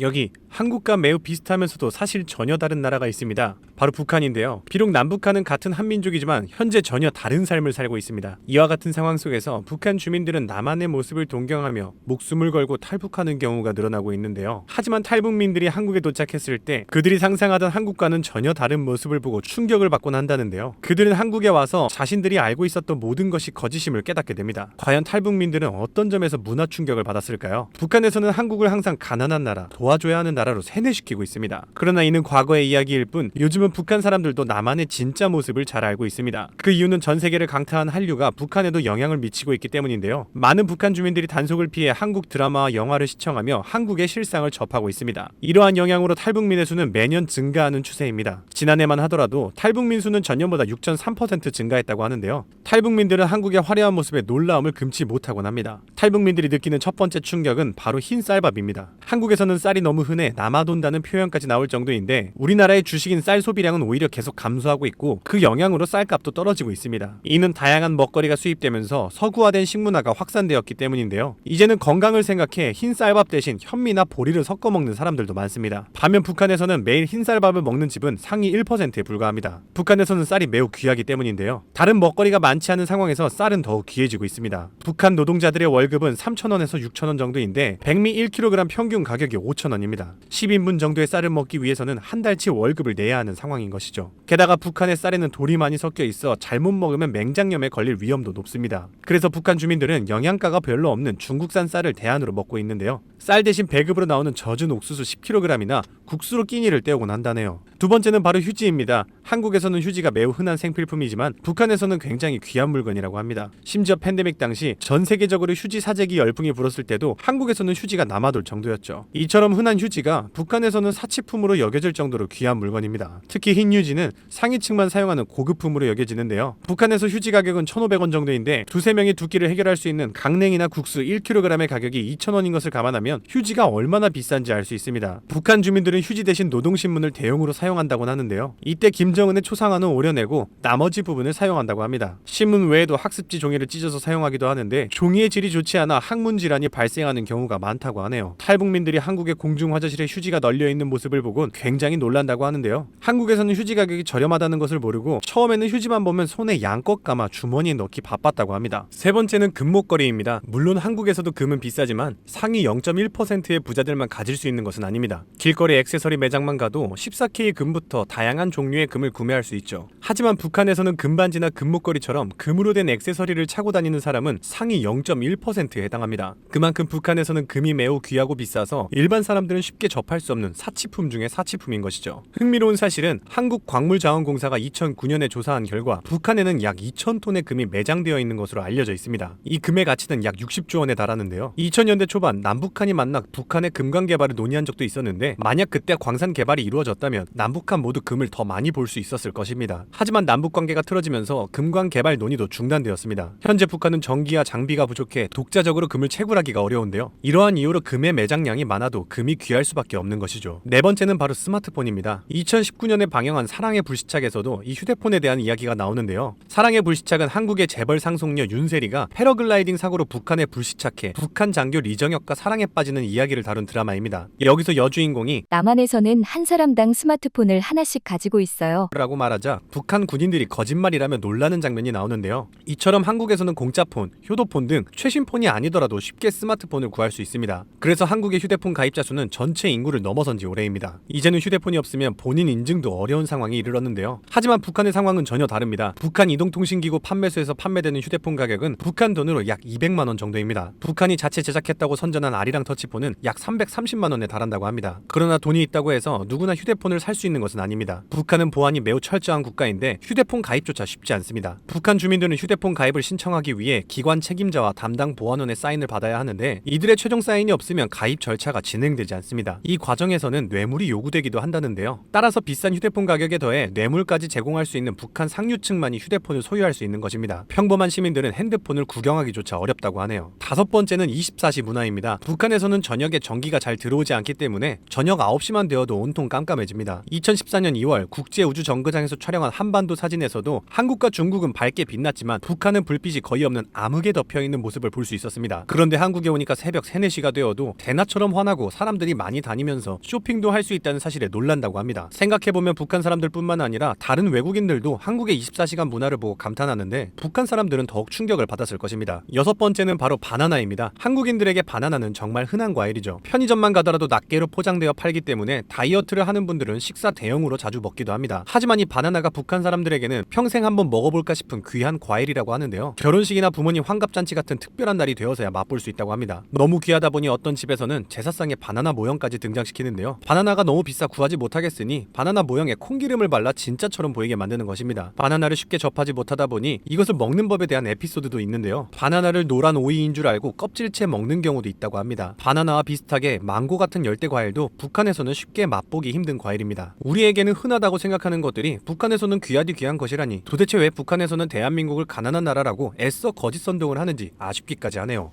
여기 한국과 매우 비슷하면서도 사실 전혀 다른 나라가 있습니다. 바로 북한인데요. 비록 남북한은 같은 한민족이지만 현재 전혀 다른 삶을 살고 있습니다. 이와 같은 상황 속에서 북한 주민들은 남한의 모습을 동경하며 목숨을 걸고 탈북하는 경우가 늘어나고 있는데요. 하지만 탈북민들이 한국에 도착했을 때 그들이 상상하던 한국과는 전혀 다른 모습을 보고 충격을 받곤 한다는데요. 그들은 한국에 와서 자신들이 알고 있었던 모든 것이 거짓임을 깨닫게 됩니다. 과연 탈북민들은 어떤 점에서 문화 충격을 받았을까요? 북한에서는 한국을 항상 가난한 나라, 도와줘야 하는 나라로 세뇌시키고 있습니다. 그러나 이는 과거의 이야기일 뿐 요즘은 북한 사람들도 남한의 진짜 모습을 잘 알고 있습니다. 그 이유는 전 세계를 강타한 한류가 북한에도 영향을 미치고 있기 때문인데요. 많은 북한 주민들이 단속을 피해 한국 드라마와 영화를 시청하며 한국의 실상을 접하고 있습니다. 이러한 영향으로 탈북민의 수는 매년 증가하는 추세입니다. 지난해만 하더라도 탈북민 수는 전년보다 6.3% 증가했다고 하는데요. 탈북민들은 한국의 화려한 모습에 놀라움을 금치 못하곤 합니다. 탈북민들이 느끼는 첫 번째 충격은 바로 흰 쌀밥입니다. 한국에서는 쌀이 너무 흔해 남아돈다는 표현까지 나올 정도인데 우리나라의 주식인 쌀 소비량은 오히려 계속 감소하고 있고 그 영향으로 쌀값도 떨어지고 있습니다. 이는 다양한 먹거리가 수입되면서 서구화된 식문화가 확산되었기 때문인데요. 이제는 건강을 생각해 흰 쌀밥 대신 현미나 보리를 섞어 먹는 사람들도 많습니다. 반면 북한에서는 매일 흰 쌀밥을 먹는 집은 상위 1%에 불과합니다. 북한에서는 쌀이 매우 귀하기 때문인데요. 다른 먹거리가 많지 않은 상황에서 쌀은 더욱 귀해지고 있습니다. 북한 노동자들의 월급은 3,000원에서 6,000원 정도인데 백미 1kg 평균 가격이 5,000원입니다. 10인분 정도의 쌀을 먹기 위해서는 한 달치 월급을 내야 하는 상황인 것이죠. 게다가 북한의 쌀에는 돌이 많이 섞여 있어 잘못 먹으면 맹장염에 걸릴 위험도 높습니다. 그래서 북한 주민들은 영양가가 별로 없는 중국산 쌀을 대안으로 먹고 있는데요. 쌀 대신 배급으로 나오는 젖은 옥수수 10kg이나 국수로 끼니를 때우곤 한다네요. 두 번째는 바로 휴지입니다. 한국에서는 휴지가 매우 흔한 생필품이지만 북한에서는 굉장히 귀한 물건이라고 합니다. 심지어 팬데믹 당시 전 세계적으로 휴지 사재기 열풍이 불었을 때도 한국에서는 휴지가 남아돌 정도였죠. 이처럼 흔한 휴지가 북한에서는 사치품으로 여겨질 정도로 귀한 물건입니다. 특히 흰 휴지는 상위층만 사용하는 고급품으로 여겨지는데요. 북한에서 휴지 가격은 1,500원 정도인데 두세 명이 두 끼를 해결할 수 있는 강냉이나 국수 1kg의 가격이 2,000원인 것을 감안하면 휴지가 얼마나 비싼지 알 수 있습니다. 북한 주민들은 휴지 대신 노동신문을 대용으로 사용한다곤 하는데요. 이때 김정은의 초상화는 오려내고 나머지 부분을 사용한다고 합니다. 신문 외에도 학습지 종이를 찢어서 사용하기도 하는데 종이의 질이 좋지 않아 항문 질환이 발생하는 경우가 많다고 하네요. 탈북민들이 한국의 공중화장실에 휴지가 널려있는 모습을 보곤 굉장히 놀란다고 하는데요. 한국에서는 휴지 가격이 저렴하다는 것을 모르고 처음에는 휴지만 보면 손에 양껏 감아 주머니에 넣기 바빴다고 합니다. 세 번째는 금목걸이입니다. 물론 한국에서도 금은 비싸지만 상위 0.1%의 부자들만 가질 수 있는 것은 아닙니다. 길거리 액세서리 매장만 가도 14K 금부터 다양한 종류의 금을 구매할 수 있죠. 하지만 북한에서는 금반지나 금목걸이처럼 금으로 된 액세서리를 차고 다니는 사람은 상위 0.1%에 해당합니다. 그만큼 북한에서는 금이 매우 귀하고 비싸서 일반 사람들은 쉽게 접할 수 없는 사치품 중에 사치품인 것이죠. 흥미로운 사실은 한국광물자원공사가 2009년에 조사한 결과 북한에는 약 2,000톤의 금이 매장되어 있는 것으로 알려져 있습니다. 이 금의 가치는 약 60조 원에 달하는데요. 2000년대 초반 남북한이 만나 북한의 금광 개발을 논의한 적도 있었는데 만약 그때 광산 개발이 이루어졌다면 남북한 모두 금을 더 많이 볼 수 있었을 것입니다. 하지만 남북 관계가 틀어지면서 금광 개발 논의도 중단되었습니다. 현재 북한은 전기와 장비가 부족해 독자적으로 금을 채굴하기가 어려운데요. 이러한 이유로 금의 매장량이 많아도 금이 귀할 수밖에 없는 것이죠. 네 번째는 바로 스마트폰입니다. 2019년에 방영한 사랑의 불시착에서도 이 휴대폰에 대한 이야기가 나오는데요. 사랑의 불시착은 한국의 재벌 상속녀 윤세리가 패러글라이딩 사고로 북한에 불시착해 북한 장교 리정혁과 사랑에 빠지는 이야기를 다룬 드라마입니다. 여기서 여주인공이 남한에서는 한 사람당 스마트폰을 하나씩 가지고 있어요. 라고 말하자 북한 군인들이 거짓말이라며 놀라는 장면이 나오는데요. 이처럼 한국에서는 공짜폰, 효도폰 등 최신 폰이 아니더라도 쉽게 스마트폰을 구할 수 있습니다. 그래서 한국의 휴대폰 가입자 수는 전체 인구를 넘어선 지 오래입니다. 이제는 휴대폰이 없으면 본인 인증도 어려운 상황이 이르렀는데요. 하지만 북한의 상황은 전혀 다릅니다. 북한 이동통신기구 판매소에서 판매되는 휴대폰 가격은 북한 돈으로 약 200만 원 정도입니다. 북한이 자체 제작했다고 선전한 아리랑 터치폰은 약 330만 원에 달한다고 합니다. 그러나 돈이 있다고 해서 누구나 휴대폰을 살 수 있는 것은 아닙니다. 북한은 보안이 매우 철저한 국가인데 휴대폰 가입조차 쉽지 않습니다. 북한 주민들은 휴대폰 가입을 신청하기 위해 기관 책임자와 담당 보안원의 사인을 받아야 하는데 이들의 최종 사인이 없으면 가입 절차가 진행되지 않습니다. 이 과정에서는 뇌물이 요구되기도 한다는데요. 따라서 비싼 휴대폰 가격에 더해 뇌물까지 제공할 수 있는 북한 상류층만이 휴대폰을 소유할 수 있는 것입니다. 평범한 시민들은 핸드폰을 구경하기조차 어렵다고 하네요. 다섯 번째는 24시 문화입니다. 북한에서는 저녁에 전기가 잘 들어오지 않기 때문에 저녁 9시만 되어도 온통 깜깜해집니다. 2014년 2월 우주 정거장에서 촬영한 한반도 사진에서도 한국과 중국은 밝게 빛났지만 북한은 불빛이 거의 없는 암흑에 덮여있는 모습을 볼 수 있었습니다. 그런데 한국에 오니까 새벽 3, 4시가 되어도 대낮처럼 환하고 사람들이 많이 다니면서 쇼핑도 할 수 있다는 사실에 놀란다고 합니다. 생각해보면 북한 사람들뿐만 아니라 다른 외국인들도 한국의 24시간 문화를 보고 감탄하는데 북한 사람들은 더욱 충격을 받았을 것입니다. 여섯 번째는 바로 바나나입니다. 한국인들에게 바나나는 정말 흔한 과일이죠. 편의점만 가더라도 낱개로 포장되어 팔기 때문에 다이어트를 하는 분들은 식사 대용으로 자주 먹기도 합니다. 하지만 이 바나나가 북한 사람들에게는 평생 한번 먹어볼까 싶은 귀한 과일이라고 하는데요. 결혼식이나 부모님 환갑잔치 같은 특별한 날이 되어서야 맛볼 수 있다고 합니다. 너무 귀하다 보니 어떤 집에서는 제사상에 바나나 모형까지 등장시키는데요. 바나나가 너무 비싸 구하지 못하겠으니 바나나 모형에 콩기름을 발라 진짜처럼 보이게 만드는 것입니다. 바나나를 쉽게 접하지 못하다 보니 이것을 먹는 법에 대한 에피소드도 있는데요. 바나나를 노란 오이인 줄 알고 껍질채 먹는 경우도 있다고 합니다. 바나나와 비슷하게 망고 같은 열대 과일도 북한에서는 쉽게 맛보기 힘든 과일입니다. 우리에게는 흔하다고 생각하는 것들이 북한에서는 귀하디 귀한 것이라니 도대체 왜 북한에서는 대한민국을 가난한 나라라고 애써 거짓 선동을 하는지 아쉽기까지 하네요.